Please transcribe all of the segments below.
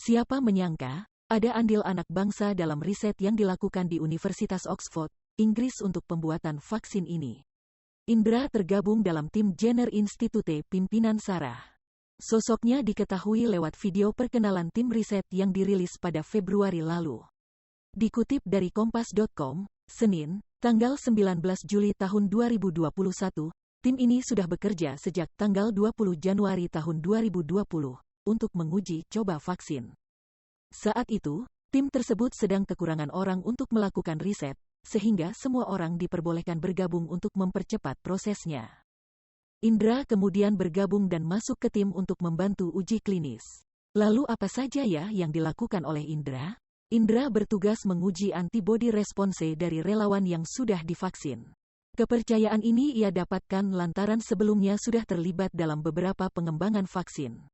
Siapa menyangka, ada andil anak bangsa dalam riset yang dilakukan di Universitas Oxford, Inggris untuk pembuatan vaksin ini. Indra tergabung dalam tim Jenner Institute pimpinan Sarah. Sosoknya diketahui lewat video perkenalan tim riset yang dirilis pada Februari lalu. Dikutip dari Kompas.com, Senin, tanggal 19 Juli tahun 2021, tim ini sudah bekerja sejak tanggal 20 Januari tahun 2020 untuk menguji coba vaksin. Saat itu, tim tersebut sedang kekurangan orang untuk melakukan riset, sehingga semua orang diperbolehkan bergabung untuk mempercepat prosesnya. Indra kemudian bergabung dan masuk ke tim untuk membantu uji klinis. Lalu apa saja ya yang dilakukan oleh Indra? Indra bertugas menguji antibodi response dari relawan yang sudah divaksin. Kepercayaan ini ia dapatkan lantaran sebelumnya sudah terlibat dalam beberapa pengembangan vaksin.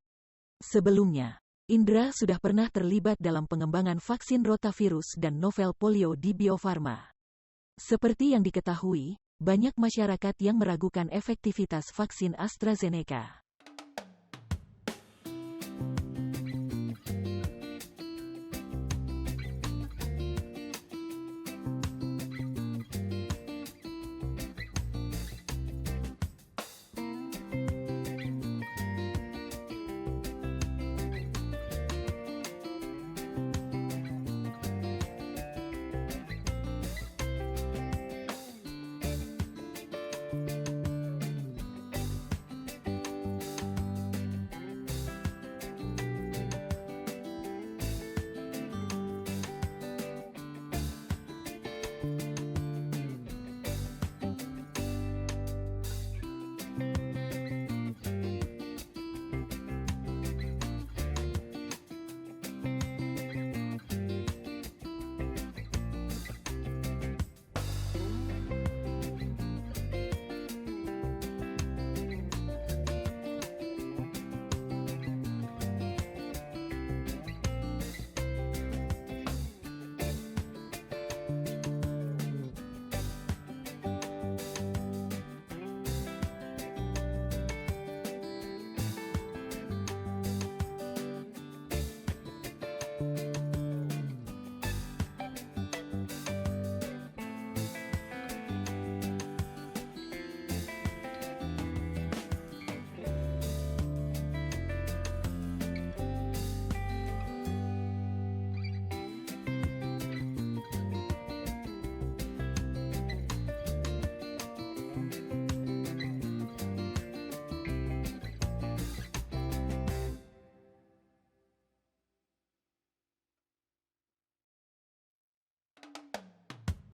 Sebelumnya, Indra sudah pernah terlibat dalam pengembangan vaksin rotavirus dan novel polio di Bio Farma. Seperti yang diketahui, banyak masyarakat yang meragukan efektivitas vaksin AstraZeneca.